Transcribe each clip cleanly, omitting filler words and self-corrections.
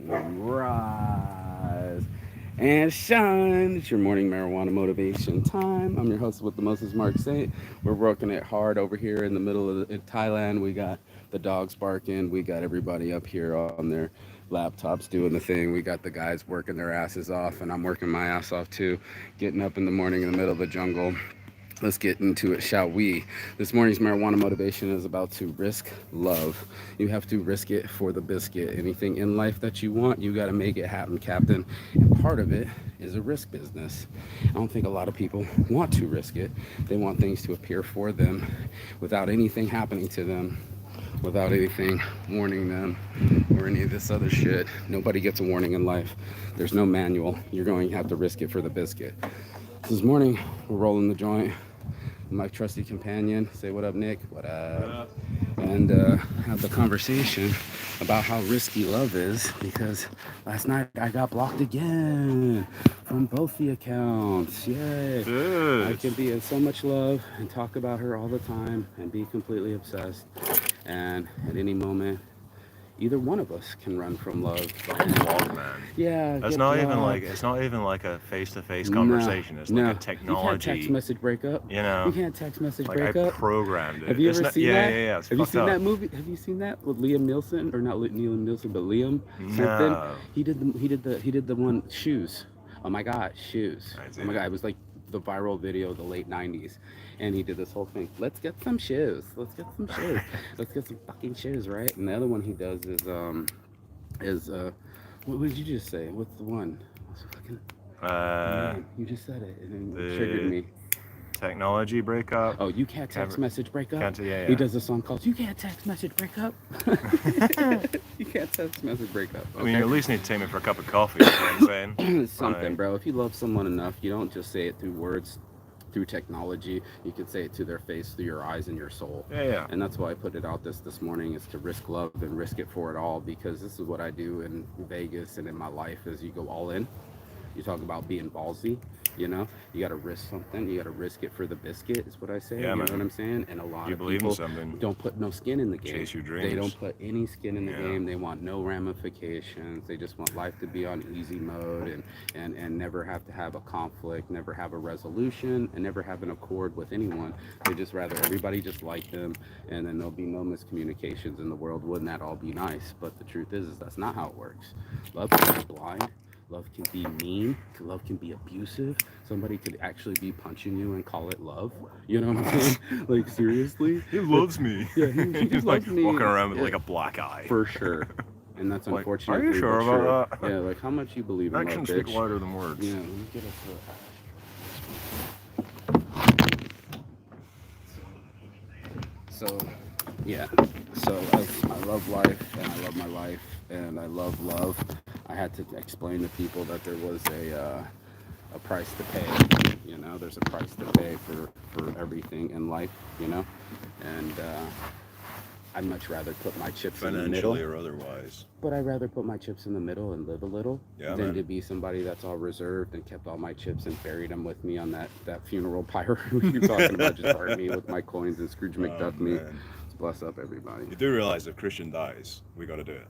rise and shine. It's your morning marijuana motivation time. I'm your host with the Moses Mark Saint. We're working it hard over here in the middle of in Thailand. We got the dogs barking. We got everybody up here on their laptops doing the thing. We got the guys working their asses off, and I'm working my ass off too. Getting up in the morning in the middle of the jungle. Let's get into it, shall we? This morning's marijuana motivation is about to risk love. You have to risk it for the biscuit. Anything in life that you want, you got to make it happen, Captain. And part of it is a risk business. I don't think a lot of people want to risk it. They want things to appear for them without anything happening to them, without anything warning them or any of this other shit. Nobody gets a warning in life. There's no manual. You're going to have to risk it for the biscuit. This morning, we're rolling the joint. My trusty companion, say what up, Nick? What up? And have the conversation about how risky love is, because last night I got blocked again from both the accounts. Yay! Good. I can be in so much love and talk about her all the time and be completely obsessed. And at any moment, either one of us can run from love. Block, man. Yeah, that's not even like it's not even like a face-to-face conversation. It's like a technology. You can't text message breakup. You know, you can't text message like breakup. I programmed it. Have you ever seen that? Yeah. Have you seen that movie? Have you seen that with Liam Nielsen, or not Liam Nielsen, but Liam something? No. He did the one Shoes. Oh my God, Shoes. Oh my God, it was like the viral video of the late '90s, and he did this whole thing. Let's get some shoes. Let's get some shoes. Let's get some fucking shoes, right? And the other one he does is what did you just say? What's the one? You just said it, and it triggered me. Technology breakup. Oh, you can't text message breakup. Yeah. He does a song called "You Can't Text Message Breakup." You can't text message breakup. Okay? I mean, you at least need to take me for a cup of coffee. You know what I'm saying? Something, bro. If you love someone enough, you don't just say it through words, through technology. You can say it to their face, through your eyes and your soul. Yeah. And that's why I put it out this morning, is to risk love and risk it for it all, because this is what I do in Vegas and in my life. Is you go all in. You talk about being ballsy. You know, you got to risk something. You got to risk it for the biscuit, is what I say. Yeah, you man. know what I'm saying? And a lot of believe people in something. don't put no skin in the game. Chase your dreams. They don't put any skin in the game. They want no ramifications. They just want life to be on easy mode and never have to have a conflict, never have a resolution, and never have an accord with anyone. They just rather everybody just like them, and then there'll be no miscommunications in the world. Wouldn't that all be nice? But the truth is that's not how it works. Love can be blind. Love can be mean. Love can be abusive. Somebody could actually be punching you and call it love. You know what I'm saying? Like, seriously? He loves me. Yeah, he He's loves like me. walking around with like a black eye. For sure. And that's like, unfortunate. Are you sure about that? Yeah, like how much you believe in Actions love, speak louder than words. Yeah, let me get us So, yeah. So I love life, and I love my life, and I love love. I had to explain to people that there was a price to pay. You know, there's a price to pay for everything in life. You know, and I'd much rather put my chips in the middle, financially or otherwise. But I'd rather put my chips in the middle and live a little than to be somebody that's all reserved and kept all my chips and buried them with me on that funeral pyre you're talking about. Just hurt me with my coins and Scrooge McDuck me. Bless up everybody. You do realize if Christian dies, we got to do it.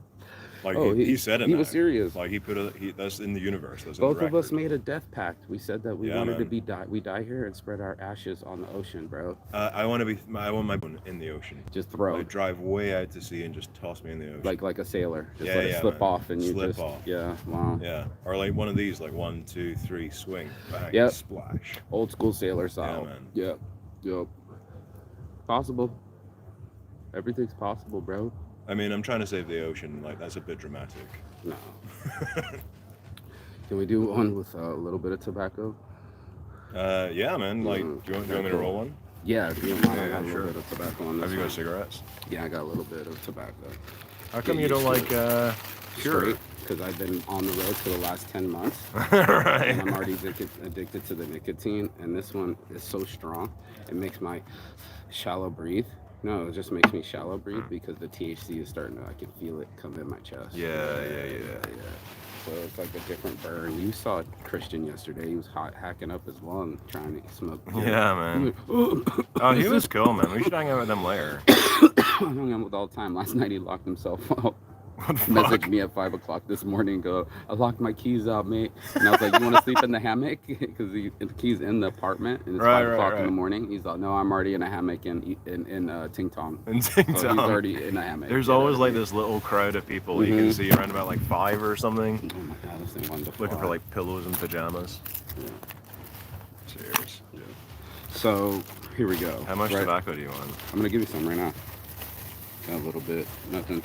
Like he said it. He was serious. Like he put that's in the universe. That's Both in the of us made a death pact. We said that we wanted man. to we die here and spread our ashes on the ocean, bro. I want my bone in the ocean. Just throw. Like drive way out to sea and just toss me in the ocean. Like a sailor. Just let it slip off and you slip just off. Yeah, wow. Yeah. Or like one of these, like 1, 2, 3, swing, bang, Yep. splash. Old school sailor style. Yeah, man. Yep. Yep. Possible. Everything's possible, bro. I mean, I'm trying to save the ocean. Like, that's a bit dramatic. No. Can we do one with a little bit of tobacco? Yeah, man. Like, do you want me to roll one? Yeah, if you don't mind, I got a sure. little bit of tobacco on this. Have you got one. cigarettes? Yeah, I got a little bit of tobacco. How come you don't like Pure? Because I've been on the road for the last 10 months. Right. And I'm already addicted to the nicotine. And this one is so strong. It makes my shallow breathe. No, it just makes me shallow breathe because the THC is starting to, I can feel it come in my chest. Yeah. So it's like a different burn. You saw Christian yesterday. He was hacking up his lung trying to smoke. Yeah, man. Oh, he was cool, man. We should hang out with him later. I hung out with all the time. Last night he locked himself up. Messaged me at 5 o'clock this morning. Go, I locked my keys out, mate. And I was like, you want to sleep in the hammock? Because the keys in the apartment, and it's 5 o'clock in the morning. He's like, no, I'm already in a hammock in Ting Tong. In Ting So Tong. he's already in a hammock. There's always like this little crowd of people you can see around about like 5 or something. Oh my god, this thing wanted to Looking fly. for like pillows and pajamas. Yeah. Cheers. Yeah. So here we go. How much tobacco do you want? I'm gonna give you some right now. Got a little bit. Nothing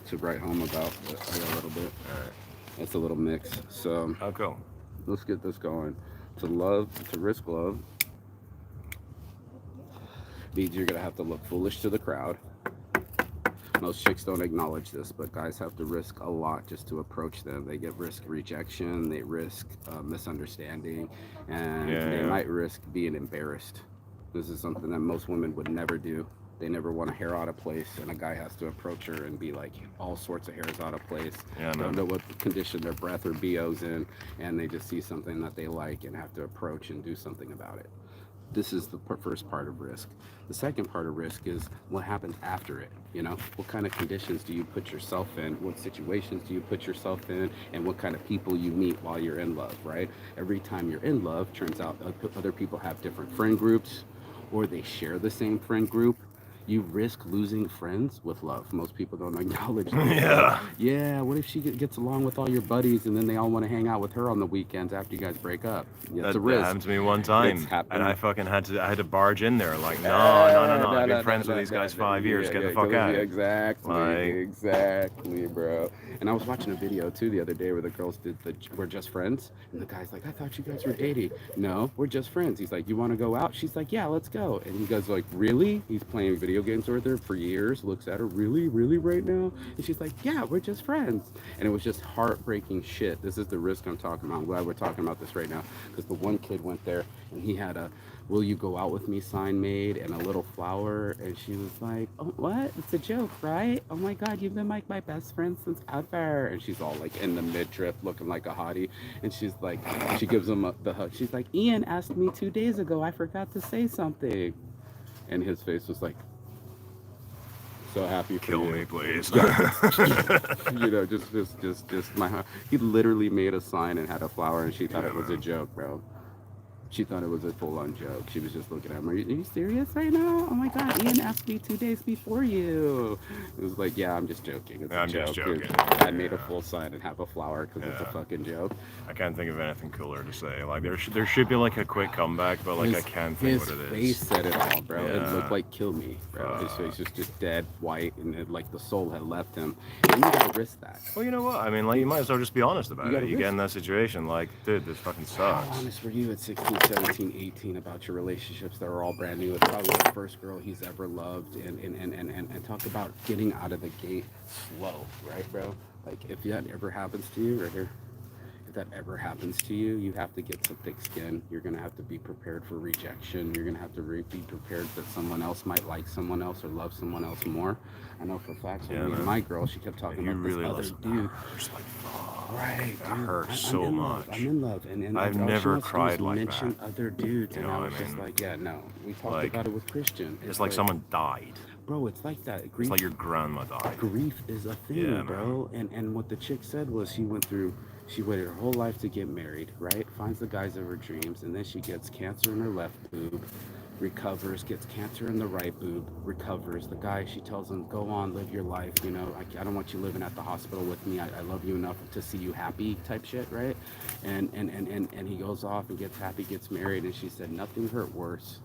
to write home about, but I got a little bit. All right. It's a little mix. So Oh, cool. let's get this going. It's a risk love. Means you're gonna have to look foolish to the crowd. Most chicks don't acknowledge this, but guys have to risk a lot just to approach them. They get risk rejection, they risk misunderstanding, and they might risk being embarrassed. This is something that most women would never do. They never want a hair out of place, and a guy has to approach her and be like, all sorts of hairs out of place. Yeah, don't know what condition their breath or BO's in, and they just see something that they like and have to approach and do something about it. This is the first part of risk. The second part of risk is what happens after it. You know, what kind of conditions do you put yourself in? What situations do you put yourself in? And what kind of people you meet while you're in love, right? Every time you're in love, turns out other people have different friend groups, or they share the same friend group. You risk losing friends with love. Most people don't acknowledge that. Yeah. Yeah, what if she gets along with all your buddies and then they all want to hang out with her on the weekends after you guys break up? Yeah, it's a That risk. happened to me one time, It's happened. and I had to barge in there like, no. I've been friends with these guys 5 years. Get the fuck out. Exactly, bro. And I was watching a video too the other day where the girls we're just friends, and the guy's like, I thought you guys were dating. No, we're just friends. He's like, you want to go out? She's like, yeah, let's go. And he goes like, really? He's playing video games with her for years. Looks at her, really right now? And she's like, yeah, we're just friends. And it was just heartbreaking shit. This is the risk I'm talking about. I'm glad we're talking about this right now, because the one kid went there and he had a will you go out with me sign made and a little flower, and she was like, oh, what? It's a joke, right? Oh my god, you've been like my best friend since ever. And she's all like in the midriff looking like a hottie, and she's like, she gives him the hug. She's like, Ian asked me 2 days ago, I forgot to say something. And his face was like, so happy for Kill you. me, please. You know, just my heart. He literally made a sign and had a flower, and she thought it was a joke, bro. She thought it was a full-on joke. She was just looking at him. Are you serious right now? Oh my god, Ian asked me 2 days before you. It was like, yeah, I'm just joking. It's a joke. Just joking. I made a full sign and have a flower because it's a fucking joke. I can't think of anything cooler to say. Like there should be like a quick comeback, but like I can't think what it is. His face said it all, bro. It Yeah. looked like kill me, bro. His face was just dead white, and like the soul had left him. And you gotta risk that. Well, you know what? I mean, like you might as well just be honest about it. You risk get in that situation, like, dude, this fucking How sucks. honest were you at 16, 17, 18 about your relationships that were all brand new? It's probably the first girl he's ever loved, and talk about getting out of the gate slow, right, bro? Like if that ever happens to you, right here, if that ever happens to you, you have to get some thick skin. You're gonna have to be prepared for rejection. You're gonna have to be prepared that someone else might like someone else or love someone else more. I know for facts. Yeah, When man. my girl, she kept talking You about really this love other dude. Just like, Right, that dude. hurts I'm so in much. love. I'm in love, and I've all she never wants to do cried is like mention that. other dudes, You and know I what was I just mean? like, yeah, no. We talked Like, about it with Christian. It's like someone died. bro. It's like that. It's Grief, like your grandma died. grief is a thing, Yeah, bro. And what the chick said was she waited her whole life to get married, right? Finds the guys of her dreams, and then she gets cancer in her left boob, recovers, gets cancer in the right boob, recovers. The guy, she tells him, go on, live your life. You know, I don't want you living at the hospital with me. I love you enough to see you happy type shit, right? And he goes off and gets happy, gets married, and she said, nothing hurt worse.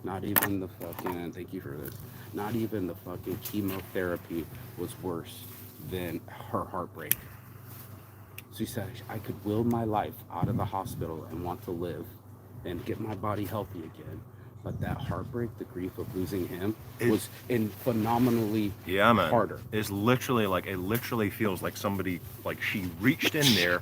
Not even the fucking, thank you for this, not even the fucking chemotherapy was worse than her heartbreak. She said, I could will my life out of the hospital and want to live and get my body healthy again. But that heartbreak, the grief of losing him, was phenomenally harder. It's literally like, it literally feels like somebody, like she reached in there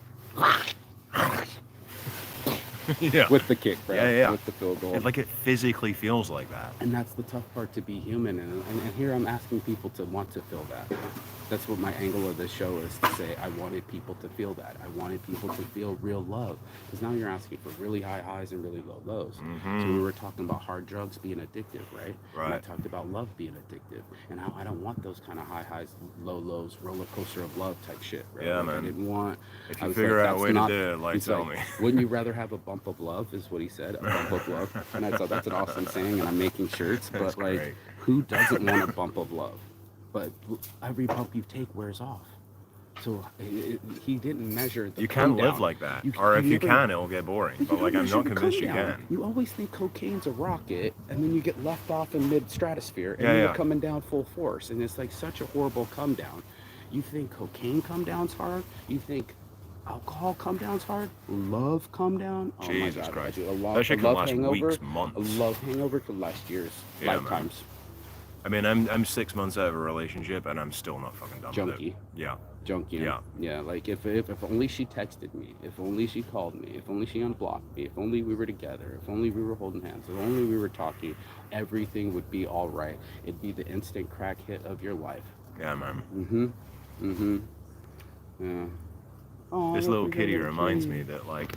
Yeah. With the kick, bro. Yeah. With the field goal. Like it physically feels like that. And that's the tough part, to be human. And here I'm asking people to want to feel that. That's what my angle of this show is, to say I wanted people to feel that. I wanted people to feel real love. Because now you're asking for really high highs and really low lows. So we were talking about hard drugs being addictive, right? And I talked about love being addictive. And how I don't want those kind of high highs, low lows, roller coaster of love type shit, right? Yeah, like, man. I didn't want... If you figure out a way to do it, like, tell me. Wouldn't you rather have a bump of love, is what he said, a bump of love. And I thought that's an awesome saying, and I'm making shirts. But like, great. who doesn't want a bump of love? But every bump you take wears off. So he didn't measure the... You can't live down. like that. Or if you can, it'll get boring. But like, I'm not convinced you can. You always think cocaine's a rocket, and then you get left off in mid-stratosphere, and you're coming down full force. And it's like such a horrible come down. You think cocaine come down's hard? You think alcohol come down's hard? Love come down? Oh Jesus my God, Christ. That shit can last weeks, months. A love hangover could last years, lifetimes. Man. I mean, I'm 6 months out of a relationship, and I'm still not fucking done with it. Yeah. Junkie. Yeah, like if only she texted me, if only she called me, if only she unblocked me, if only we were together, if only we were holding hands, if only we were talking, everything would be all right. It'd be the instant crack hit of your life. Yeah, man. Yeah. Oh, this little kitty reminds me that like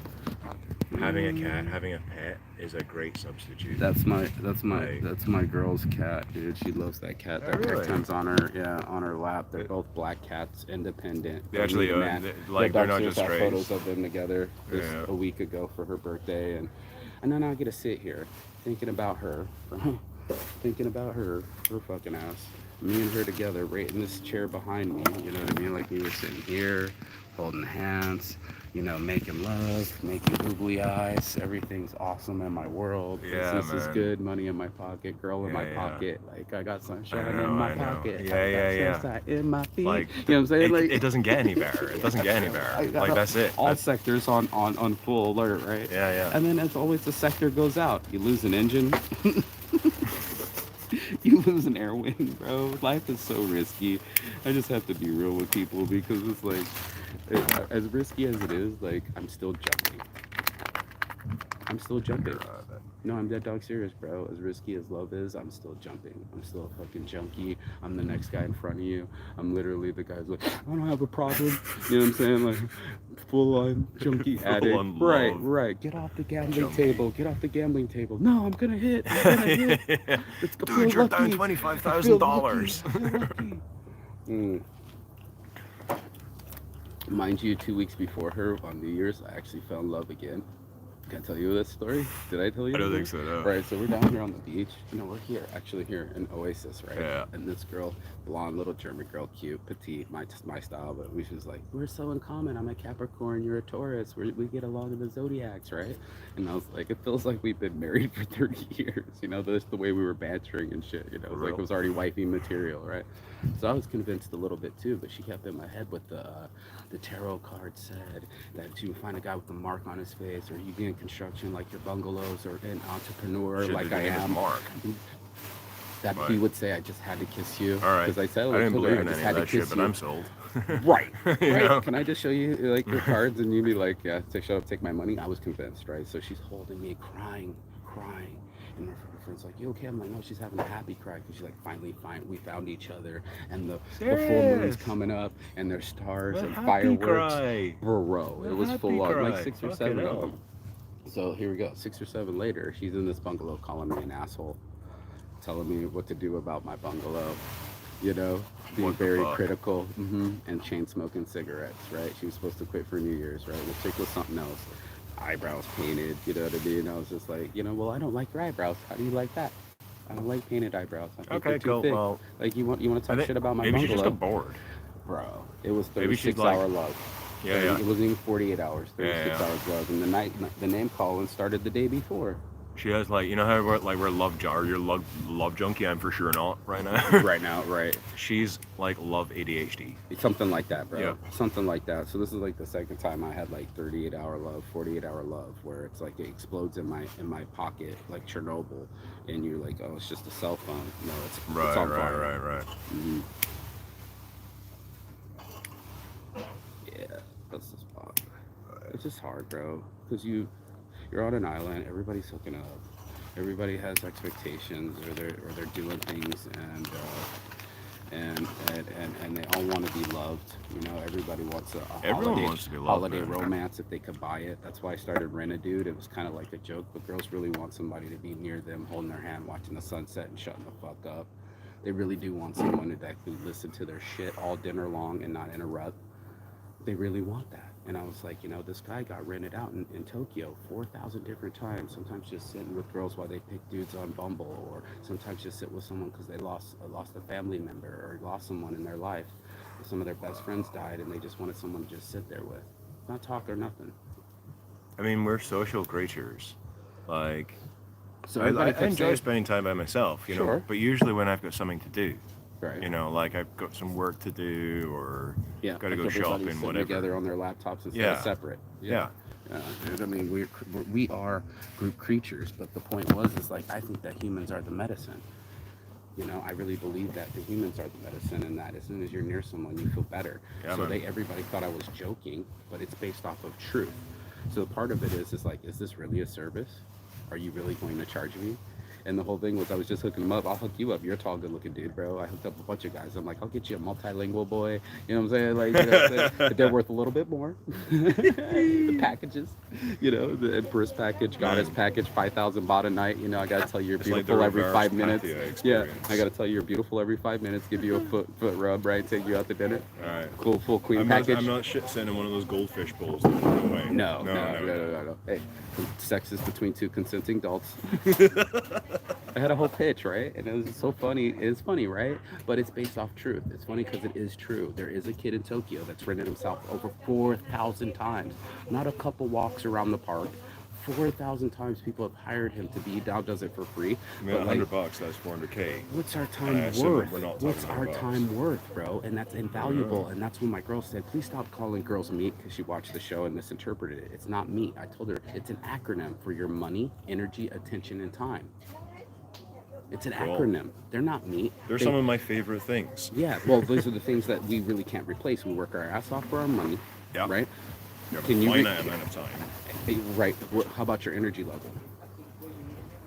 having a cat, having a pet is a great substitute. That's my girl's cat, dude. She loves that cat. Oh, That really? time's on her lap. They're both black cats, independent. They actually like they're not just strays. Photos of them together a week ago for her birthday, and then I get to sit here thinking about her, her fucking ass. Me and her together, right in this chair behind me. You know what I mean? Like we were sitting here, holding hands, making love, making googly eyes. Everything's awesome in my world. Yeah, Business is good. Money in my pocket. Girl in my pocket. Like I got sunshine in my pocket. Sunshine in my feet. Like, you know what I'm saying? Like it doesn't get any better. It doesn't get any better. Like that's it. All sectors on full alert, right? Yeah. And then as always, the sector goes out. You lose an engine. You lose an air wing, bro. Life is so risky. I just have to be real with people, because it's like, as risky as it is, like, I'm still jumping. No, I'm dead dog serious, bro. As risky as love is, I'm still jumping. I'm still a fucking junkie. I'm the next guy in front of you. I'm literally the guy who's like, I don't have a problem. You know what I'm saying? Like, full on junkie addict. Right. Get off the gambling table. Get off the gambling table. No, I'm gonna hit. It's Dude, you're down $25,000. Mind you, 2 weeks before her, on New Year's, I actually fell in love again. Can I tell you this story? Did I tell you? I don't think so, no. Right, so we're down here on the beach. We're here in Oasis, right? Yeah. And this girl, blonde little German girl, cute, petite, my style, but we was like, we're so in common. I'm a Capricorn, you're a Taurus. We get along in the zodiacs, right? And I was like, it feels like we've been married for 30 years. That's the way we were bantering and shit. It was like it was already wifey material, right? So I was convinced a little bit too, but she kept in my head with the tarot card said that you would find a guy with a mark on his face, or you be in construction like your bungalows, or an entrepreneur like I am. Mark. That he would say, I just had to kiss you. All right. Because I said, I didn't believe in just any had of to that shit, kiss but you. I'm sold. Right. know? Can I just show you like your cards, and you'd be like, yeah, shut up, take my money. I was convinced, right? So she's holding me, crying, and her friend's like, you okay? I'm like, no, she's having a happy cry, because she's like, finally, we found each other, and the full moon's coming up, and there's stars and fireworks. Bro, it was full on, like 6 or 7 of them. So here we go, 6 or 7 later, she's in this bungalow calling me an asshole, telling me what to do about my bungalow, being very critical, and chain smoking cigarettes, right? She was supposed to quit for New Year's, right? The chick was something else. Eyebrows painted, you know what I mean? I was just like, well, I don't like your eyebrows. How do you like that? I don't like painted eyebrows. I think they're too thick. Well, like, you want to talk shit about my bungalow? Maybe she just got bored. Bro, it was 36-hour love. Yeah. It wasn't even 48 hours. 36 hours love. And the name calling started the day before. She has how we're you're love junkie. I'm for sure not right now. Right. She's like love ADHD. Something like that, bro. Yeah. Something like that. So this is like the second time I had like 38-hour love, 48-hour love, where it's like it explodes in my pocket like Chernobyl, and you're like, oh, it's just a cell phone. No, it's on fire. Right. Mm-hmm. Yeah, that's the spot. It's just hard, bro, because you're You're on an island. Everybody's hooking up. Everybody has expectations, or they're doing things, and they all want to be loved. You know, everybody wants a Everyone holiday wants to be loved, holiday man. romance if they could buy it. That's why I started Rent a Dude. It was kind of like a joke, but girls really want somebody to be near them, holding their hand, watching the sunset, and shutting the fuck up. They really do want someone that can listen to their shit all dinner long and not interrupt. They really want that. And I was like, you know, this guy got rented out in Tokyo 4,000 different times. Sometimes just sitting with girls while they pick dudes on Bumble, or sometimes just sit with someone because they lost a family member or lost someone in their life. Some of their best friends died, and they just wanted someone to just sit there with, not talk or nothing. I mean, we're social creatures. Like, So I everybody kept enjoy saying, spending time by myself, you know, sure, but usually when I've got something to do, right, you know, like I've got some work to do or yeah, got to like go everybody's shopping, sitting whatever. together on their laptops instead Yeah. of separate. Yeah. Dude, I mean, we are group creatures, but the point is like I think that humans are the medicine. You know, I really believe that the humans are the medicine, and that as soon as you're near someone, you feel better. Yeah, So man. everybody thought I was joking, but it's based off of truth. So part of it is like, is this really a service? Are you really going to charge me? And the whole thing was I was just hooking them up. I'll hook you up. You're a tall, good-looking dude, bro. I hooked up a bunch of guys. I'm like, I'll get you a multilingual boy. You know what I'm saying? Like, you know what I'm saying? But they're worth a little bit more. The packages, you know, the Empress package, Goddess package, 5,000 baht a night. You know, I gotta tell you you're It's like the beautiful every reverse 5 minutes. Pathia Yeah, experience. I gotta tell you you're beautiful every 5 minutes. Give you a foot rub, right? Take you out to dinner. All right. Cool, full queen I'm package. not shit sending one of those goldfish bowls. No way. No. Hey, sex is between two consenting adults. I had a whole pitch, right? And it was so funny. It's funny, right? But it's based off truth. It's funny because it is true. There is a kid in Tokyo that's rented himself over 4,000 times. Not a couple walks around the park. 4,000 times people have hired him to be. Now does it for free. I mean, But like, $100, that's 400K. what's our time assume worth? we're not What's talking our about time worth, bro? And that's invaluable. And that's when my girl said, please stop calling girls meat, because she watched the show and misinterpreted it. It's not meat. I told her it's an acronym for your money, energy, attention, and time. It's an Cool. acronym. They're not meat. They're some of my favorite things. Yeah, well, those are the things that we really can't replace. We work our ass off for our money, Yeah. right? You have Can a you finite amount of time. Right. How about your energy level?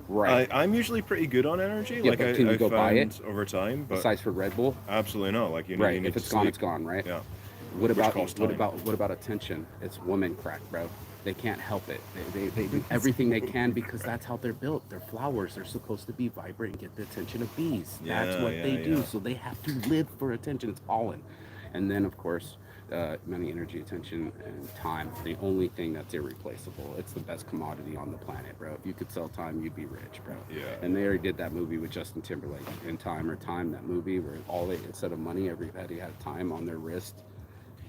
Right. I'm usually pretty good on energy. Yeah, like but can you I go buy found it? over time, but Besides for Red Bull, absolutely not. Like you know, right? you need If it's to gone, sleep. it's gone, right? Yeah. What Which about costs what time. about attention? It's woman crack, bro. They can't help it. They do everything they can because that's how they're built. They're flowers. They're supposed to be vibrant and get the attention of bees. That's Yeah, what yeah, they do. yeah. So they have to live for attention. It's pollen. And then, of course, money, energy, attention, and time. The only thing that's irreplaceable. It's the best commodity on the planet, bro. If you could sell time, you'd be rich, bro. Yeah. And they already did that movie with Justin Timberlake, In Time or Time, that movie where instead of money, everybody had time on their wrist.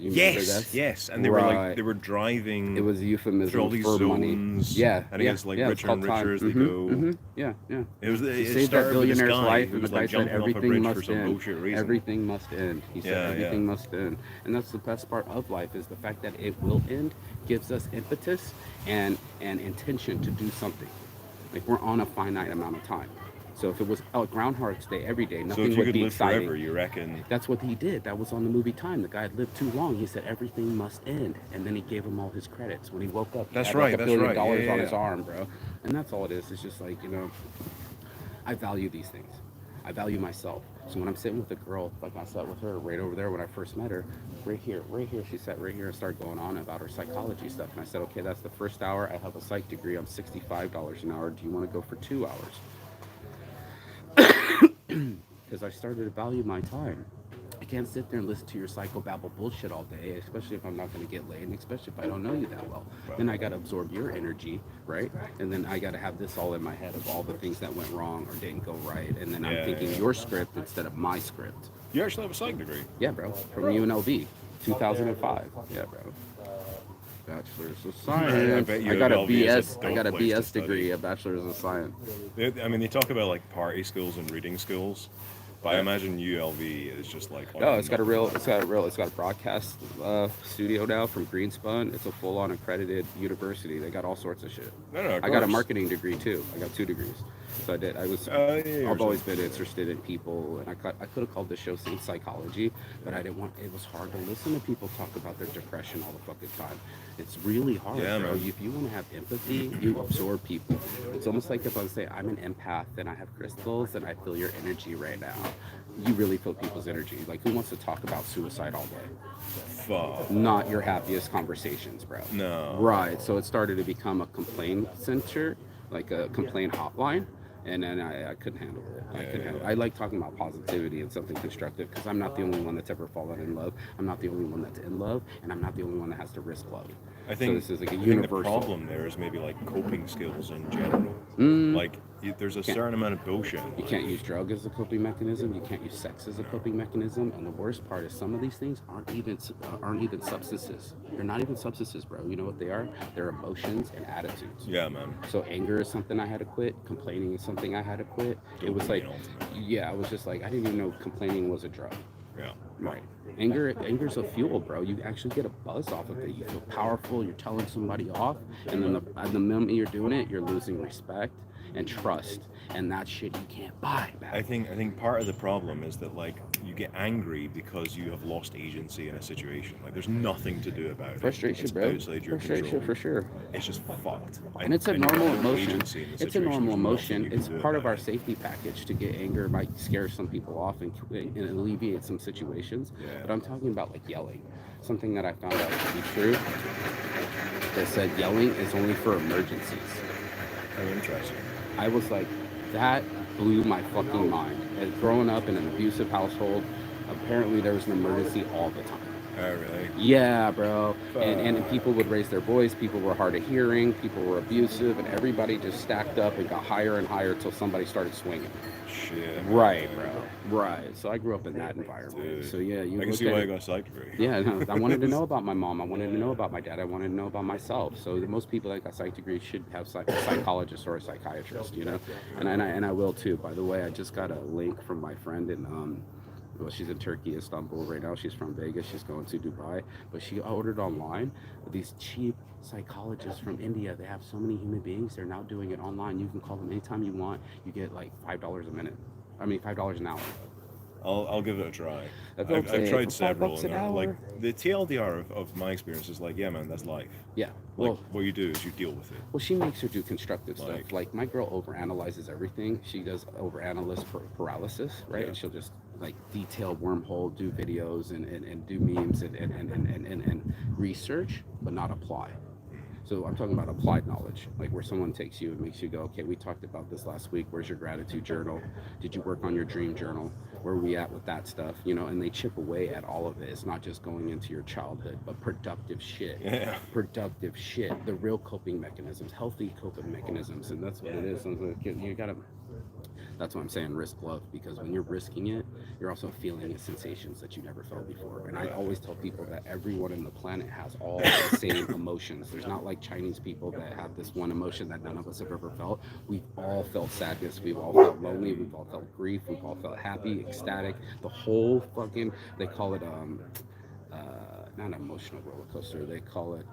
You remember that? Yes, and they Right. were driving. It was a through euphemism all these for money. zones. Yeah, and it gets like it's richer and called time. richer as they Mhm, go. Yeah. It was He it saved that started with this billionaire's guy life, who and the was guy like said jumping off a everything bridge for must some end. bullshit reason. Everything must end. He said Yeah, everything yeah. must end, and that's the best part of life is the fact that it will end. Gives us impetus and intention to do something. Like we're on a finite amount of time. So if it was Groundhog's Day every day, So nothing if you would could be live exciting. forever, you reckon? That's what he did. That was on the movie Time. The guy had lived too long. He said everything must end, and then he gave him all his credits. When he woke up, he That's had right, like $1 that's billion right. Yeah, on yeah, his yeah. arm, bro. And that's all it is. It's just like, you know, I value these things. I value myself. So when I'm sitting with a girl, like I sat with her right over there when I first met her, right here, she sat right here and started going on about her psychology stuff. And I said, okay, that's the first hour. I have a psych degree. I'm $65 an hour. Do you want to go for 2 hours? Because I started to value my time. I can't sit there and listen to your psychobabble bullshit all day, especially if I'm not going to get laid, and especially if I don't know you that well. Then I got to absorb your energy, right? And then I got to have this all in my head of all the things that went wrong or didn't go right. And then I'm thinking your script instead of my script. You actually have a psych degree. Yeah, bro. From UNLV, 2005. Yeah, bro. Bachelor's of Science. I bet I got a UNLV is BS. a I got a dope place to BS degree, study. a Bachelor's of Science. I mean, they talk about like party skills and reading skills. But I imagine ULV is just like on No, it's got a real, another it's got a real, it's got a broadcast studio now from Greenspun. It's a full-on accredited university. They got all sorts of shit. No, of I got a course. marketing degree too. I got 2 degrees. So I did. Yeah, I've always been interested in people, and I could have called the show Saint Psychology, but I didn't want. It was hard to listen to people talk about their depression all the fucking time. It's really hard, Yeah, bro. man. If you want to have empathy, you absorb people. It's almost like if I say I'm an empath and I have crystals and I feel your energy right now. You really feel people's energy. Like, who wants to talk about suicide all day? Fuck. Not your happiest conversations, bro. No. Right. So it started to become a complaint center, like a complaint hotline. And then I couldn't handle it. I couldn't handle it. I like talking about positivity and something constructive because I'm not the only one that's ever fallen in love. I'm not the only one that's in love, and I'm not the only one that has to risk love. I think, so. This is like a I think universal. the problem there is maybe like coping skills in general. Like there's a certain amount of bullshit. You can't use drug as a coping mechanism. You can't use sex as a coping mechanism. And the worst part is some of these things aren't even substances. They're not even substances, bro. You know what they are? They're emotions and attitudes. Yeah, man. So anger is something I had to quit. Complaining is something I had to quit. It was like, I was just like, I didn't even know complaining was a drug. Yeah. Right. Anger's a fuel, bro. You actually get a buzz off of it. You feel powerful. You're telling somebody off, and then the moment you're doing it, you're losing respect and trust, and that shit you can't buy back. I think part of the problem is that like you get angry because you have lost agency in a situation. Like there's nothing to do about it. Frustration, It's bro. outside your Frustration control. for sure. It's just fucked. And it's a And you normal have no emotion. agency in the It's a situation. normal There's nothing emotion. you can It's do part of about our it. safety package to get anger might scare some people off and alleviate some situations. Yeah. But I'm talking about like yelling. Something that I found out to be true. They said yelling is only for emergencies. How interesting. I was like, that blew my fucking mind. As growing up in an abusive household, apparently there was an emergency all the time. Oh, really? Yeah, bro. And people would raise their voice. People were hard of hearing. People were abusive, and everybody just stacked up and got higher and higher until somebody started swinging. Shit. Right, bro. Right. So I grew up in that environment. Dude. So yeah, you I can look see at why it- I got psyched degree. Yeah, no, I wanted to know about my mom. I wanted to know about my dad. I wanted to know about myself. So most people that got psych degrees should have a psychologist or a psychiatrist, you know. And I will too. By the way, I just got a link from my friend in well, she's in Turkey, Istanbul right now. She's from Vegas. She's going to Dubai, but she ordered online these cheap psychologists from India. They have so many human beings. They're now doing it online. You can call them anytime you want. You get like $5 a minute. I mean, $5 an hour. I'll give it a try. That's what I'm I've saying. tried For several, $5 and an they're, hour. like the TLDR of my experience is like, yeah, man, that's life. Yeah. Like Well, what you do is you deal with it. Well, she makes her do constructive stuff. Like- Like my girl overanalyzes everything. She does overanalysis paralysis, right? Yeah. And she'll just like detail wormhole, do videos and do memes and research, but not apply. So I'm talking about applied knowledge, like where someone takes you and makes you go, okay, we talked about this last week. Where's your gratitude journal? Did you work on your dream journal? Where are we at with that stuff? You know, and they chip away at all of it. It's not just going into your childhood, but productive shit. Yeah. Productive shit. The real coping mechanisms, healthy coping mechanisms, and that's what it is. You gotta. That's what I'm saying, risk love, because when you're risking it, you're also feeling the sensations that you never felt before. And I always tell people that everyone on the planet has all the same emotions. There's not like Chinese people that have this one emotion that none of us have ever felt. We've all felt sadness. We've all felt lonely. We've all felt grief. We've all felt happy, ecstatic. The whole fucking, they call it, not an emotional roller coaster. They call it,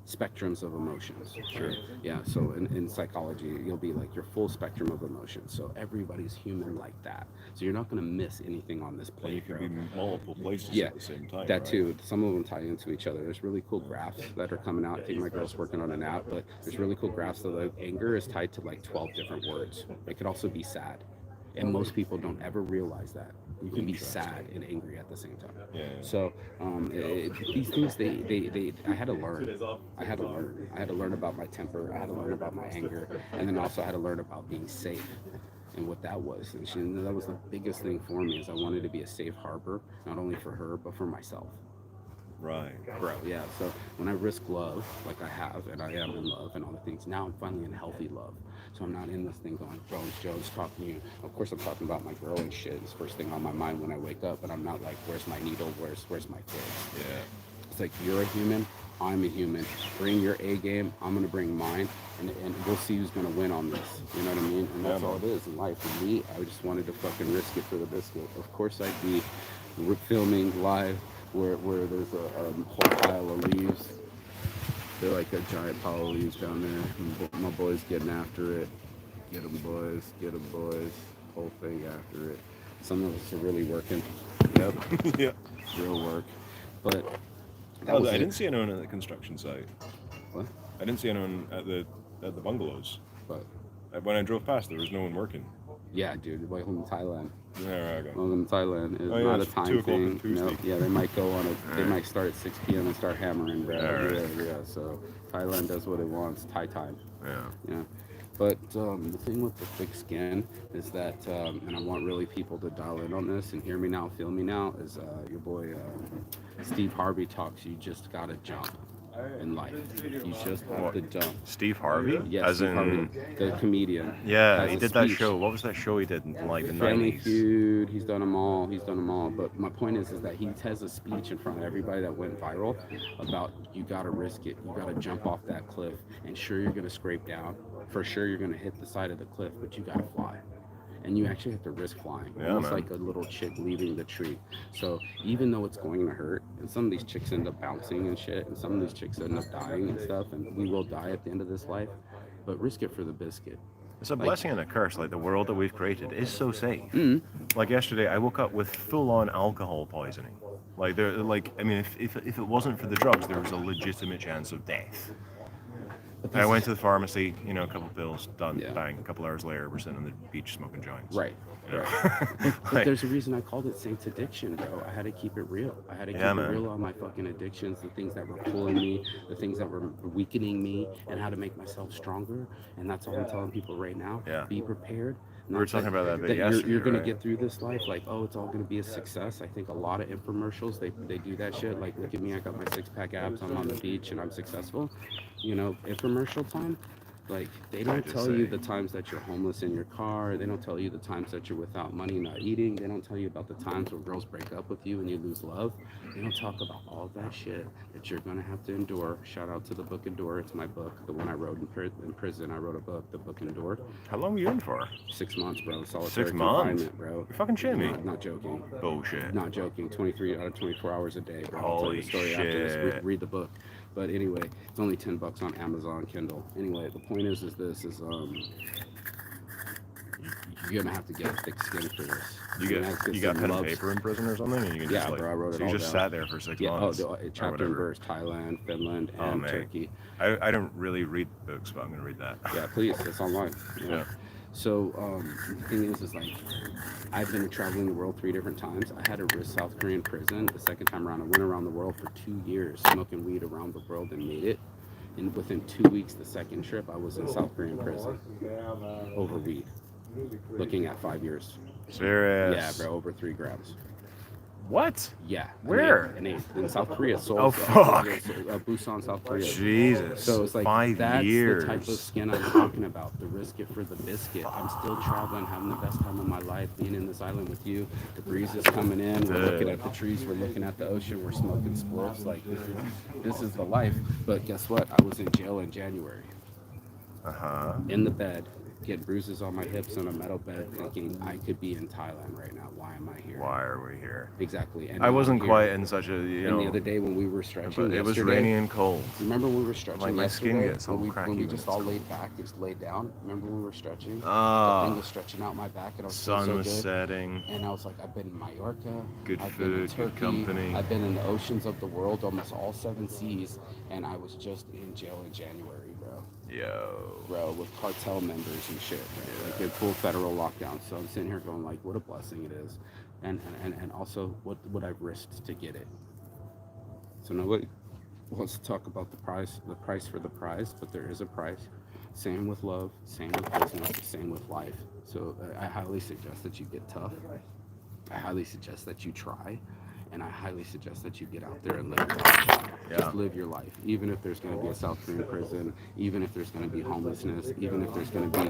spectrums of emotions. Sure. Yeah, so in psychology, you'll be like your full spectrum of emotions. So everybody's human like that. So you're not going to miss anything on this And you plate, can bro. be multiple places Yeah, at the same time. that right? too. Some of them tie into each other. There's really cool graphs that are coming out. I think my girl's working on an app, but there's really cool graphs that like anger is tied to like 12 different words. It could also be sad. And most people don't ever realize that. You can be sad and angry at the same time. Yeah. So these things, I had to learn. I had to learn about my temper. I had to learn about my anger, and then also I had to learn about being safe and what that was. And that was the biggest thing for me, is I wanted to be a safe harbor, not only for her but for myself. Right. Bro, yeah. So when I risk love, like I have, and I am in love and all the things, now I'm finally in healthy love. So I'm not in this thing going, Jones, talking to you. Of course, I'm talking about my girl and shit. It's the first thing on my mind when I wake up, but I'm not like, where's my needle? Where's my kids? Yeah. It's like, you're a human, I'm a human. Bring your A game. I'm gonna bring mine, and we'll see who's gonna win on this. You know what I mean? And that's all it is in life. For me, I just wanted to fucking risk it for the biscuit. Of course, I'd be filming live where there's a whole pile of leaves. They're like a giant pile of leaves down there. And my boys getting after it. Get 'em boys. Get 'em boys. Whole thing after it. Some of us are really working. Yep. Yeah. Real work. But that Oh, was I it. didn't see anyone at the construction site. What? I didn't see anyone at the bungalows. But When I drove past, there was no one working. yeah, dude. Welcome to Thailand. Yeah, right, okay. Welcome to Thailand. It's Oh, yeah, not a it's time 2 o'clock thing. on Tuesday. No, yeah, they might go on a. They might start at 6 p.m. and start hammering, bro. Alright. Yeah. So Thailand does what it wants. Thai time. Yeah. Yeah. But the thing with the thick skin is that, and I want really people to dial in on this and hear me now, feel me now, is your boy Steve Harvey talks. You just gotta jump in life. You just have to jump. Steve Harvey? Yeah, As Steve in, Harvey, the comedian. yeah, has he a did that speech. show. What was that show he did in like the Family 90s? Feud. He's done them all. He's done them all. But my point is that he has a speech in front of everybody that went viral about you got to risk it. You got to jump off that cliff. And sure, you're going to scrape down. For sure, you're going to hit the side of the cliff, but you got to fly. And you actually have to risk flying, Yeah, almost man. like a little chick leaving the tree. So even though it's going to hurt, and some of these chicks end up bouncing and shit, and some of these chicks end up dying and stuff, and we will die at the end of this life, but risk it for the biscuit. It's a blessing and a curse. Like the world that we've created is so safe. Mm-hmm. Like yesterday, I woke up with full-on alcohol poisoning. Like there, like I mean, if it wasn't for the drugs, there was a legitimate chance of death. I went to the pharmacy, you know, a couple pills, done, Yeah. bang. A couple hours later, we're sitting on the beach smoking joints. Right. You know? But Like, there's a reason I called it Saints Addiction, bro. I had to keep it real. I had to keep Yeah, it man. real on my fucking addictions, the things that were pulling me, the things that were weakening me, and how to make myself stronger. And that's all I'm telling people right now. Yeah. Be prepared. We were talking about that a bit that yesterday, you're gonna right? get through this life like, oh, it's all gonna be a success. I think a lot of infomercials they do that shit. Like, look at me, I got my 6-pack abs, I'm on the beach, and I'm successful. You know, infomercial time. Like, they don't just tell you say- the times that you're homeless in your car. They don't tell you the times that you're without money, not eating. They don't tell you about the times where girls break up with you and you lose love. They don't talk about all that shit that you're going to have to endure. Shout out to the book Endure. It's my book. The one I wrote in prison. I wrote a book, the book Endure. How long were you in for? 6 months, bro. Solitary 6 months? confinement, bro. You're fucking shitting me. Not joking. Bullshit. Not joking. 23 out of 24 hours a day, bro. I'll tell Holy you the story after this. shit. Read the book. But anyway, it's only $10 on Amazon Kindle. Anyway, the point is you're gonna have to get a thick skin for this. You You're gonna have to got some pen and love- paper in prison or something, and you can Yeah, just like, bro, I wrote it so you all just down. sat there for 6 Yeah, months. oh, chapter and verse: Thailand, Finland, Oh, and man. Turkey. I don't really read books, but I'm gonna read that. Yeah, please, it's online. You know? Yeah. So the thing is like, I've been traveling the world 3 different times. I had to risk South Korean prison. The second time around, I went around the world for 2 years, smoking weed around the world, and made it. And within 2 weeks, the second trip, I was in South Korean prison over weed, looking at 5 years. Serious? Yeah, bro, over 3 grams. What? Yeah. Where? In South Korea. Seoul, Oh, fuck. Busan, South Korea. Jesus. So it's like 5 that's years. the type of skin I'm talking about. The risk it for the biscuit. I'm still traveling, having the best time of my life, being in this island with you. The breeze is coming in. We're looking at the trees. We're looking at the ocean. We're smoking spliffs. Like this is the life. But guess what? I was in jail in January, in the bed, getting bruises on my hips on a metal bed, thinking I could be in Thailand right now. Why am I here? Why are we here? Exactly. And I now wasn't I'm quite here. in such a, you And know, the other day when we were stretching, but it was yesterday, rainy and cold. Remember when we were stretching Like, my skin yesterday? gets all when cracky we when just it's all cold. laid back, just laid down. Remember when we were stretching? The Ah, thing was stretching out my back, and I was sun so was good. setting. And I was like, I've been in Mallorca. Good I've been in food, good Turkey, company. I've been in the oceans of the world, almost all 7 seas, and I was just in jail in January, bro. Yo. With cartel members and shit, bro. Like in full federal lockdown. So I'm sitting here going like, what a blessing it is, and also what I've risked to get it. So nobody wants to talk about the price for the prize, but there is a price. Same with love, same with business, same with life. So I highly suggest that you get tough. I highly suggest that you try. And I highly suggest that you get out there and live your life. Yeah. Just live your life. Even if there's going to be a South Korean prison, even if there's going to be homelessness, even if there's going to be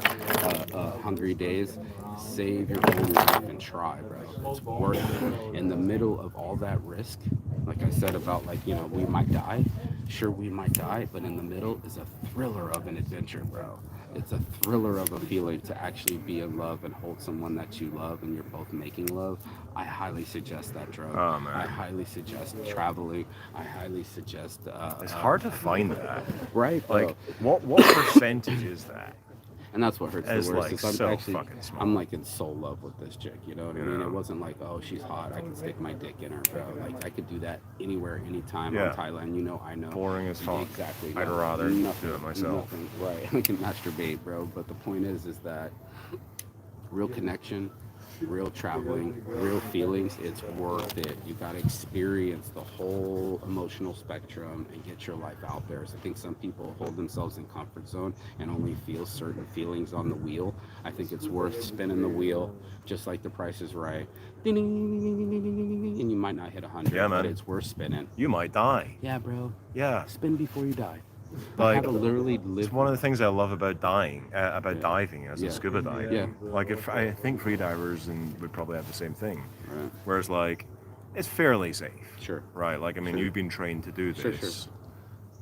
hungry days, save your own life and try, bro. It's worth it. In the middle of all that risk, like I said about like, we might die. Sure, we might die, but in the middle is a thriller of an adventure, bro. It's a thriller of a feeling to actually be in love and hold someone that you love and you're both making love. I highly suggest that drug. Oh I man, highly suggest traveling. I highly suggest it's hard to find that. right, Like, bro. what percentage is that? And that's what hurts the It's worst. like Is I'm so actually, fucking small. I'm like in soul love with this chick. You know what I You mean? It know? wasn't like, oh, she's hot. I can stick my dick in her, bro. Like I could do that anywhere, anytime Yeah. on Thailand. I know. Boring as fuck. Exactly. I'd no, rather nothing, do it myself. Nothing. Right. I can masturbate, bro. But the point is that real connection, real traveling, real feelings, it's worth it. You got to experience the whole emotional spectrum and get your life out there. So I think some people hold themselves in comfort zone and only feel certain feelings on the wheel. I think it's worth spinning the wheel, just like The Price is Right. Ding, ding, ding, ding, ding, ding, ding, ding, and you might not hit 100, Yeah, man. but it's worth spinning. You might die. Yeah, bro. Yeah. Spin before you die. I Like, had to literally live. it's one of the things I love about Yeah. diving as Yeah. a scuba diver. Yeah. Like, if I think free divers and would probably have the same thing. Right. Whereas, like, it's fairly safe. Sure. Right. Like, I mean, Sure. you've been trained to do Sure, this. sure.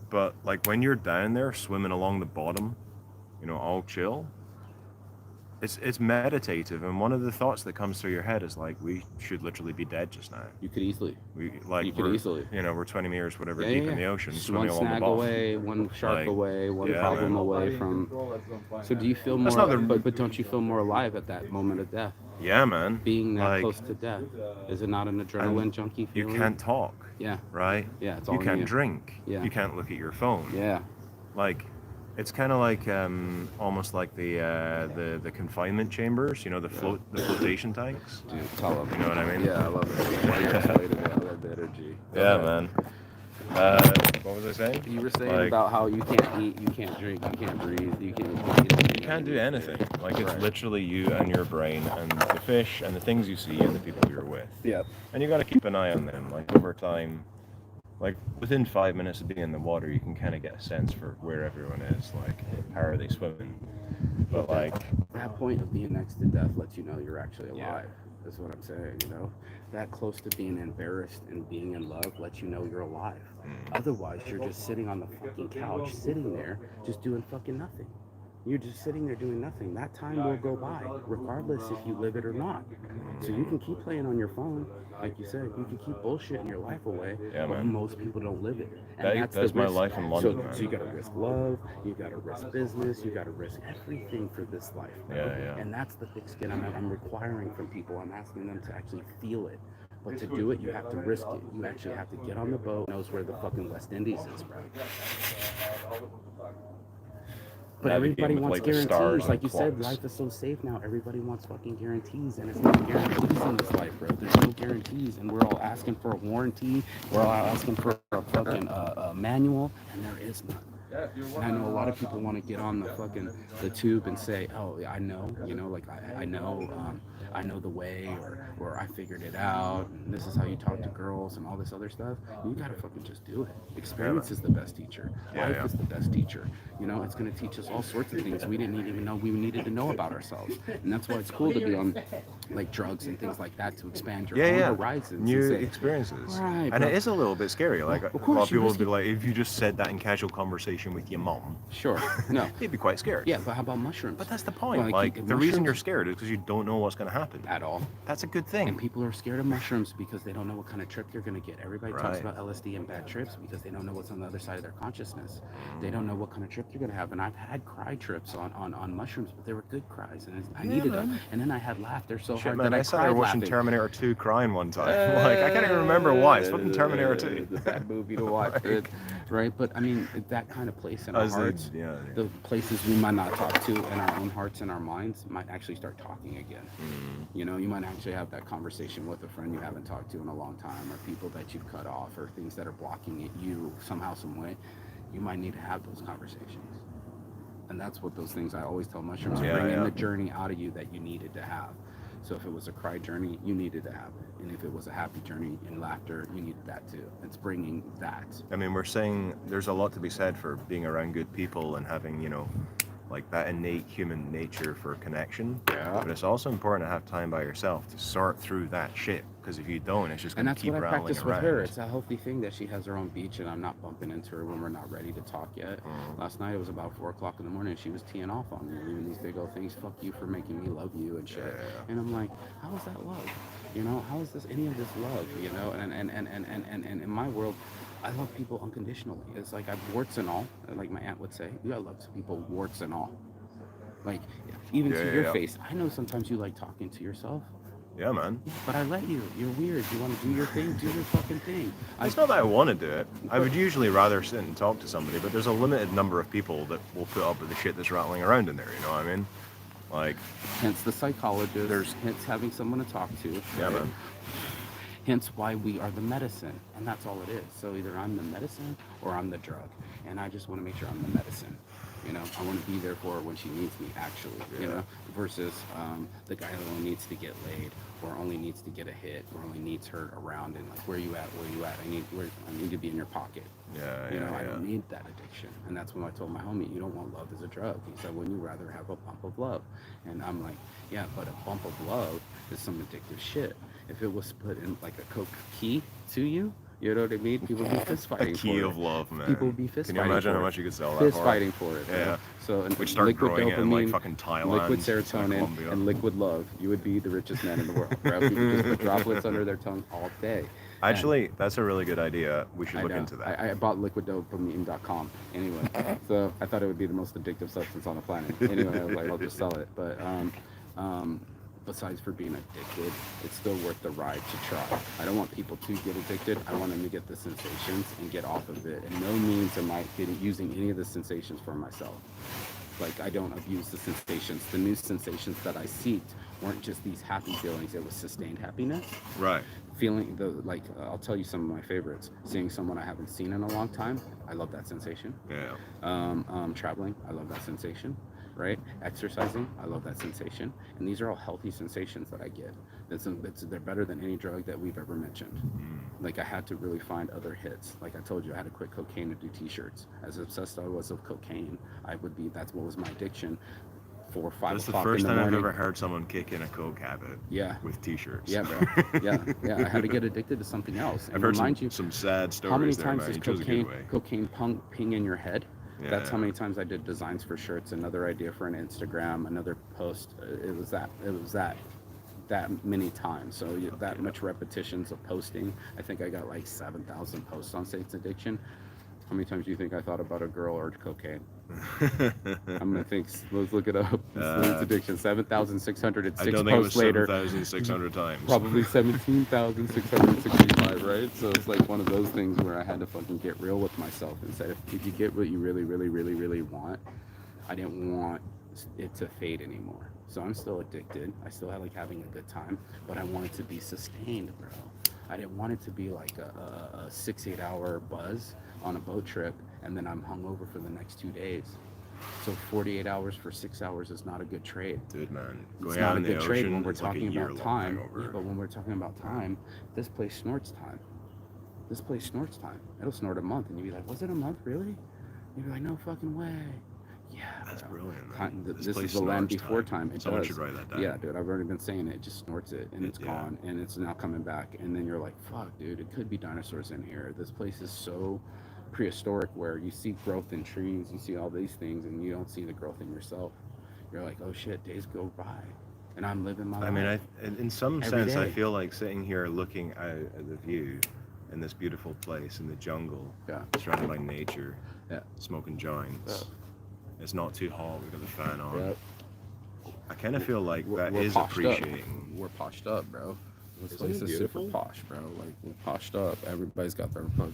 But like when you're down there swimming along the bottom, all chill. It's meditative, and one of the thoughts that comes through your head is like, we should literally be dead just now. You could easily. We like You could we're, easily. We're 20 meters, whatever, Yeah, deep yeah, in the yeah. ocean, Just swimming one along the snag bottom. away, one shark Like, away, one yeah, problem man. away from. So do you feel That's more? not the- But don't you feel more alive at that moment of death? Yeah, man. Being that Like, close to death, is it not an adrenaline junkie you feeling? can't talk, Yeah, right? yeah. It's all You in can't you. drink. Yeah. You can't look at your phone. Yeah, Like, it's kind of like almost like the confinement chambers. The flotation tanks. dude, tell them. You know what I mean? Yeah, I love it. Why you explaining it? I love the energy. Go Yeah, ahead. man. What was I saying? You were saying Like, about how you can't eat, you can't drink, you can't breathe, you can't. you can't do anything. Like, it's Right. literally you and your brain and the fish and the things you see and the people you're with. Yeah. And you got to keep an eye on them. Like, over time, like within 5 minutes of being in the water, you can kind of get a sense for where everyone is. Like, how are they swimming? But like, That point of being next to death lets you know you're actually Yeah. alive. Is what I'm saying. That close to being embarrassed and being in love lets you know you're alive. Otherwise, you're just sitting on the fucking couch, sitting there, just doing fucking nothing. You're just sitting there doing nothing. That time will go by, regardless if you live it or not. So you can keep playing on your phone, like you said. You can keep bullshitting your life away, Yeah, but man. most people don't live it. That's the my risk. life in London, man. So you gotta risk love, you gotta risk business, you gotta risk everything for this life. Bro. Yeah. And that's the thick skin I'm requiring from people. I'm asking them to actually feel it. But to do it, you have to risk it. You actually have to get on the boat. Knows where the fucking West Indies is, bro. But Navigate everybody with, wants like, the stars guarantees. and Like you said, clocks. life is so safe now. Everybody wants fucking guarantees, and it's not guarantees in this life, bro. There's no guarantees, and we're all asking for a warranty. We're all asking for a fucking manual, and there is none. And I know a lot of people want to get on the tube and say, "Oh, I know," like I know the way, or I figured it out. And this is how you talk to girls and all this other stuff. You gotta fucking just do it. Experience is the best teacher. Life is the best teacher. It's gonna teach us all sorts of things we didn't even know we needed to know about ourselves. And that's why it's cool to be on like drugs and things like that to expand your own horizons. New and say, experiences. Right, And bro. it is a little bit scary. Like, Of a lot course, of people you would be risk like, if you just said that in casual conversation with your mom, Sure. No. you'd be quite scared. Yeah, but how about mushrooms? But that's the point. Well, Like, the reason mushrooms- you're scared is because you don't know what's going to happen. at all. That's a good And thing. people are scared of mushrooms because they don't know what kind of trip they're going to get. Everybody talks Right. about LSD and bad trips because they don't know what's on the other side of their consciousness. They don't know what kind of trip they're going to have. And I've had cry trips on mushrooms, but they were good cries, and I needed them. And then I had laughter so Shit, hard man, that I I sat cried there watching laughing. Terminator 2 crying one time. Like, I can't even remember why. It's fucking Terminator 2. The bad movie to watch, dude. Right? But I mean, that kind of place in our As the- hearts, yeah. the places we might not talk to in our own hearts and our minds might actually start talking again. You might actually have that conversation with a friend you haven't talked to in a long time, or people that you've cut off, or things that are blocking you somehow, some way. You might need to have those conversations. And that's what those things I always tell mushrooms bring in the journey out of you that you needed to have. So if it was a cry journey, you needed to have it. And if it was a happy journey and laughter, you needed that too. It's bringing that. I mean, we're saying there's a lot to be said for being around good people and having, like that innate human nature for connection. Yeah. But it's also important to have time by yourself to sort through that shit. Because if you don't, it's just And going to that's keep what I rattling practice with around. her. It's a healthy thing that she has her own beach and I'm not bumping into her when we're not ready to talk yet. Last night it was about 4 o'clock in the morning and she was teeing off on me, leaving these big old things, fuck you for making me love you and shit. Yeah. And I'm like, how is that love? You know, how is this any of this love? You know, and in my world, I love people unconditionally. It's like I warts and all, like my aunt would say. You gotta love people warts and all. Like even to your Yeah. face. I know sometimes you like talking to yourself. Yeah, man. But I let you. You're weird. You want to do your thing? Do your fucking thing. It's not that I want to do it. I would usually rather sit and talk to somebody, but there's a limited number of people that will put up with the shit that's rattling around in there, you know what I mean? Like, hence the psychologist. Hence having someone to talk to. yeah, Right? man. Hence why we are the medicine. And that's all it is. So either I'm the medicine or I'm the drug. And I just want to make sure I'm the medicine. You know, I want to be there for her when she needs me, actually, you know, versus the guy that only needs to get laid or only needs to get a hit or only needs her around and like, where you at? I need to be in your pocket. Yeah, You know, yeah, I yeah. don't need that addiction. And that's when I told my homie, you don't want love as a drug. He said, wouldn't you rather have a bump of love? And I'm like, yeah, but a bump of love is some addictive shit. If it was put in like a Coke key to you, you know what I mean? People would be fist A fighting key for of it. love, man. People would be fist Can you fighting imagine for how it. much you could sell that Fist for? fighting for it. Yeah. Bro. So and We'd start liquid growing it in like dopamine, fucking Thailand, liquid instead of serotonin, Colombia. and liquid love. You would be the richest man in the world, bro. People just put droplets under their tongue all day. Actually, that's a really good idea. We should I look know. into that. I bought liquiddopamine.com anyway. So I thought it would be the most addictive substance on the planet. Anyway, I was like, I'll just sell it. But besides for being addicted, it's still worth the ride to try. I don't want people to get addicted. I want them to get the sensations and get off of it. And no means am I using any of the sensations for myself. Like, I don't abuse the sensations. The new sensations that I seeked weren't just these happy feelings. It was sustained happiness. Right. Feeling I'll tell you some of my favorites. Seeing someone I haven't seen in a long time, I love that sensation. Yeah. Traveling, I love that sensation. Right? Exercising, I love that sensation. And these are all healthy sensations that I get. They're better than any drug that we've ever mentioned. Like, I had to really find other hits. Like I told you, I had to quit cocaine to do t-shirts. As obsessed I was with cocaine, that's what was my addiction. 4 or 5 That's the o'clock first in the time I've morning. ever heard someone kick in a coke habit. Yeah. With t-shirts. Yeah, bro. Yeah. I had to get addicted to something else. And I've heard remind you, some sad stories how many there, times man. does You chose a good way. cocaine ping in your head? That's how Yeah. many times I did designs for shirts, another idea for an Instagram, another post. It was that many times. So that much repetitions of posting. I think I got like 7,000 posts on Saints Addiction. How many times do you think I thought about a girl or cocaine? I'm gonna think. Let's look it up. Saints Addiction. 7,606 I don't think it was posts later. 7,600 times. Probably 17,665, right? So it's like one of those things where I had to fucking get real with myself and say, if you get what you really, really, really, really want, I didn't want it to fade anymore. So I'm still addicted. I still like having a good time, but I want it to be sustained, bro. I didn't want it to be like a 6-8 hour buzz on a boat trip and then I'm hungover for the next 2 days. So 48 hours for 6 hours is not a good trade. Dude, man. It's Going not out a in the good trade ocean when we're is like a talking about year-long time. hangover. Yeah, but when we're talking about time, this place snorts time. This place snorts time. It'll snort a month, and you'll be like, "Was it a month, really?" You'll be like, "No fucking way." Yeah, That's bro. brilliant, man. This place is the land snorts before time. It Someone does. should write that down. Yeah, dude. I've already been saying it. It just snorts it, and it's Yeah. gone, and it's now coming back. And then you're like, "Fuck, dude! It could be dinosaurs in here." This place is so prehistoric, where you see growth in trees, you see all these things, and you don't see the growth in yourself. You're like, "Oh shit, days go by, and I'm living my life." I mean, in some Every sense, I day. feel like sitting here looking out at the view in this beautiful place in the jungle, Yeah. surrounded by nature, Yeah. smoking joints. It's not too hot. We've got the fan on. Yep. I kind of feel like that We're is poshed up. appreciating. We're poshed up, bro. This Isn't place it is super beautiful? posh, bro. Like, we're poshed up. Everybody's got their fucking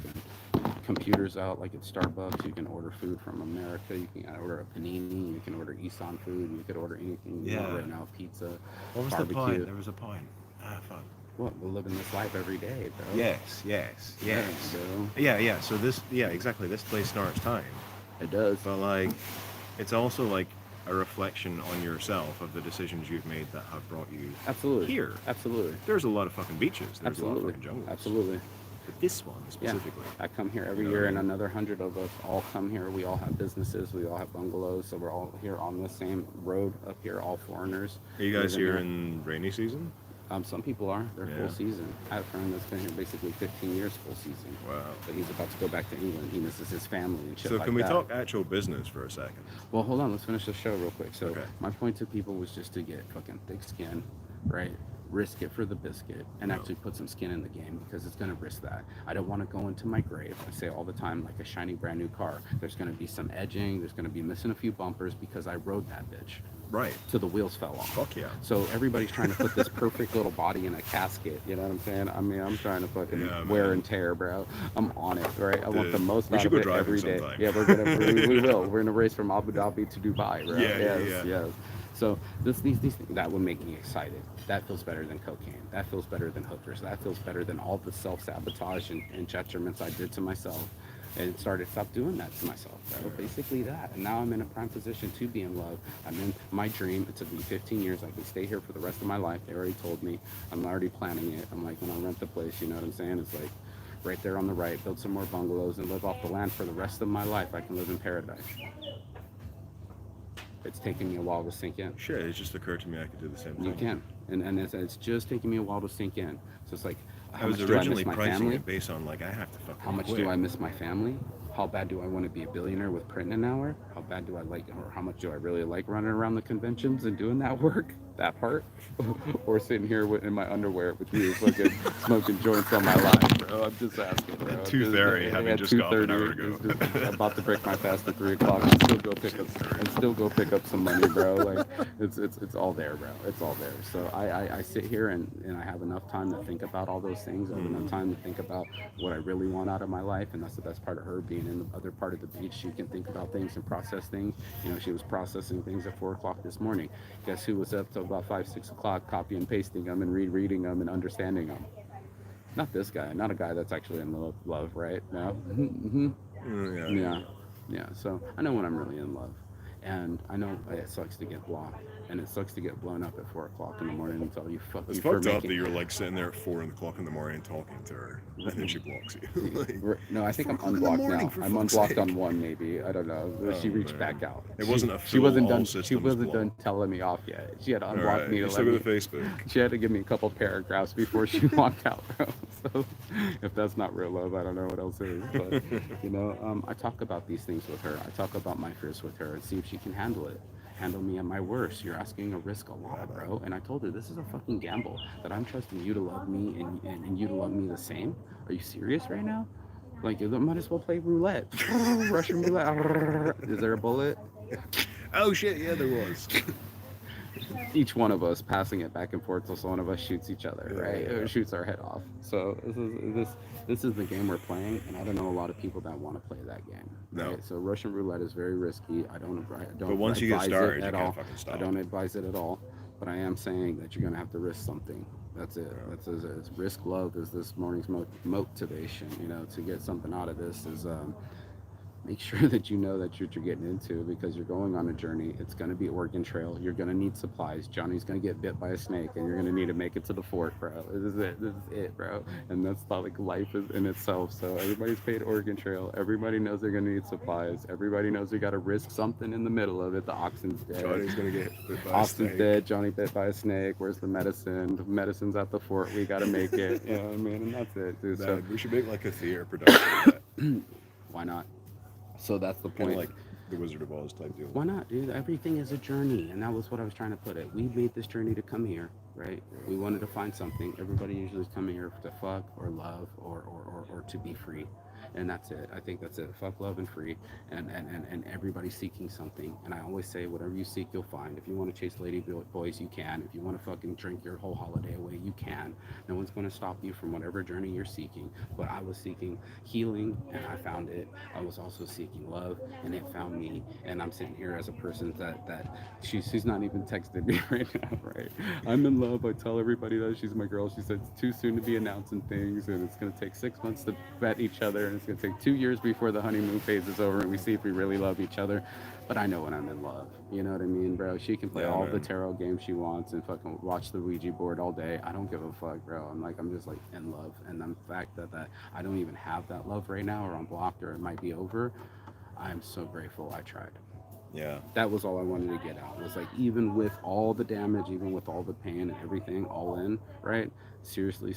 computers out, like at Starbucks. You can order food from America. You can order a panini. You can order Isan food. You could order anything you want Yeah. right now. Pizza. What was barbecue. the point? There was a point. Ah, fuck. What? We're living this life every day, bro. Yes. bro. Yeah. So exactly. This place snorts time. It does. But like, it's also like a reflection on yourself of the decisions you've made that have brought you Absolutely. here. Absolutely. There's a lot of fucking beaches. There's a lot of Absolutely. fucking jungles. Absolutely. But this one Yeah. specifically. I come here every You know year, what I and mean? another 100 of us all come here. We all have businesses. We all have bungalows, so we're all here on the same road up here. All foreigners. Are you guys living here in rainy season? Some people are. They're Yeah. full season. I have a friend that's been here basically 15 years full season. Wow. But he's about to go back to England. He misses his family and shit So like can we that. talk actual business for a second? Well, hold on. Let's finish the show real quick. So Okay. my point to people was just to get fucking thick skin, right? Risk it for the biscuit and No. actually put some skin in the game because it's going to risk that. I don't want to go into my grave. I say all the time, like a shiny brand new car. There's going to be some edging. There's going to be missing a few bumpers because I rode that bitch Right. till the wheels fell off. Fuck yeah. So everybody's trying to put this perfect little body in a casket. You know what I'm saying? I mean, I'm trying to fucking Yeah, wear man. and tear, bro. I'm on it, right? I want the Dude, most we out should of go it driving every day. sometime. Yeah, we will. We're in a race from Abu Dhabi to Dubai, bro. Yeah, Yes, yeah. yes. So these things that would make me excited. That feels better than cocaine. That feels better than hookers. That feels better than all the self-sabotage and detriments I did to myself. And started stop doing that to myself, bro. Basically that. And now I'm in a prime position to be in love. I'm in my dream. It took me 15 years. I can stay here for the rest of my life. They already told me. I'm already planning it. I'm like, when I rent the place, you know what I'm saying? It's like right there on the right, build some more bungalows and live off the land for the rest of my life. I can live in paradise. It's taking me a while to sink in. Shit, it just occurred to me I could do the same thing. You can. And it's just taking me a while to sink in. So it's like, I how was much do I originally miss my pricing family? it based on like I have to fucking How much quit. do I miss my family? How bad do I want to be a billionaire with printing an hour? How bad do I like, or how much do I really like running around the conventions and doing that work? That part? Or sitting here in my underwear with you fucking smoking joints on my lap, bro. I'm just asking, bro. At 2:30, having just got up an hour ago. I'm about to break my fast at 3 o'clock and still go pick up some money, bro. Like it's all there, bro. It's all there. So I sit here and I have enough time to think about all those things. I have enough time to think about what I really want out of my life, and that's the best part of her being in the other part of the beach. She can think about things and process things. You know, she was processing things at 4 o'clock this morning. Guess who was up till about 5, 6 o'clock, copy and pasting them and rereading them and understanding them? Not this guy. Not a guy that's actually in love, right? No. Yeah. Yeah, yeah. So I know when I'm really in love, and I know it sucks to get blocked, and it sucks to get blown up at 4 o'clock in the morning and tell you fuck It's you for fucked up making. that you're like sitting there at 4 o'clock in the morning talking to her, and then she blocks you. Like, No, I think I'm 4 o'clock in the unblocked morning, now. for I'm fuck's unblocked sake. on one, maybe. I don't know. She Oh, reached man. back out. It wasn't a She full wasn't all done. She systems wasn't block. done telling me off yet. She had to All unblock right, me you to still let go to me. Facebook. She had to give me a couple paragraphs before she walked out, bro. So if that's not real love, I don't know what else is. But I talk about these things with her. I talk about my fears with her and see if she can handle it. Handle me at my worst. You're asking a risk a lot, bro. And I told her this is a fucking gamble that I'm trusting you to love me and you to love me the same. Are you serious right now? Like, you might as well play roulette. Russian roulette. Is there a bullet? Oh shit, yeah, there was. Each one of us passing it back and forth till one of us shoots each other, right? Yeah. Or shoots our head off. So this is the game we're playing, and I don't know a lot of people that want to play that game. No. Right? So Russian roulette is very risky. I don't But once you get advise started, it you at can't all. fucking stop. I don't advise it at all. But I am saying that you're gonna have to risk something. That's it. That's it's risk love is this morning's motivation. To get something out of this is make sure that you know that you're getting into because you're going on a journey. It's going to be Oregon Trail. You're going to need supplies. Johnny's going to get bit by a snake, and you're going to need to make it to the fort, bro. This is it. This is it, bro. And that's not like life is in itself. So everybody's paid Oregon Trail. Everybody knows they're going to need supplies. Everybody knows they got to risk something in the middle of it. The oxen's dead. Johnny's gonna get bit by a Oxen's snake. dead. Johnny bit by a snake. Where's the medicine? The medicine's at the fort. We got to make it. You know what I mean? And that's it, dude. So Man, we should make like a theater production of that. why not? So that's the Kind point. of like the Wizard of Oz type deal. Why not, dude? Everything is a journey, and that was what I was trying to put it. We made this journey to come here, right? We wanted to find something. Everybody usually is coming here to fuck or love or to be free. And that's it. I think that's it. Fuck, love, and free. And everybody's seeking something. And I always say, whatever you seek, you'll find. If you want to chase lady boys, you can. If you want to fucking drink your whole holiday away, you can. No one's going to stop you from whatever journey you're seeking. But I was seeking healing, and I found it. I was also seeking love, and it found me. And I'm sitting here as a person that she's not even texting me right now, right? I'm in love. I tell everybody that she's my girl. She said it's too soon to be announcing things, and it's going to take 6 months to vet each other, and it's going to take 2 years before the honeymoon phase is over, and we see if we really love each other. But I know when I'm in love. You know what I mean, bro? She can play Yeah, all man. the tarot games she wants and fucking watch the Ouija board all day. I don't give a fuck, bro. I'm just like in love, and the fact that I don't even have that love right now, or I'm blocked, or it might be over. I'm so grateful I tried. Yeah. That was all I wanted to get out. It was like, even with all the damage, even with all the pain and everything all in, right? Seriously,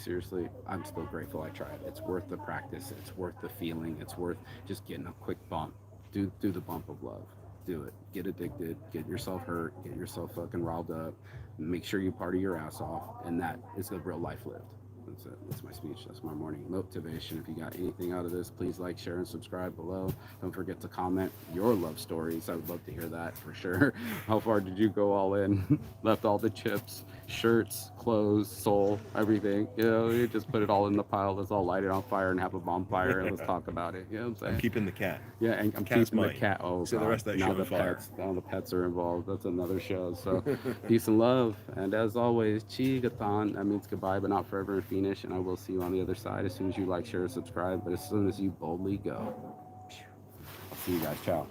I'm still grateful I tried. It's worth the practice. It's worth the feeling. It's worth just getting a quick bump. Do the bump of love. Do it. Get addicted. Get yourself hurt. Get yourself fucking riled up. Make sure you party your ass off. And that is the real life lived. That's it. That's my speech. That's my morning motivation. If you got anything out of this, please like, share, and subscribe below. Don't forget to comment your love stories. I would love to hear that for sure. How far did you go all in? Left all the chips, shirts, clothes, soul, everything. You know, you just put it all in the pile. Let's all light it on fire and have a bonfire and let's talk about it. You know what I'm saying? I'm keeping the cat. Yeah, and I'm Cat's keeping mine. the cat. Oh, So God. the rest of that Now shit the on fire. pets. Now the pets are involved. That's another show. So, peace and love. And as always, Chigathon. That means goodbye, but not forever in Phoenix. And I will see you on the other side as soon as you like, share, and subscribe. But as soon as you boldly go. I'll see you guys. Ciao.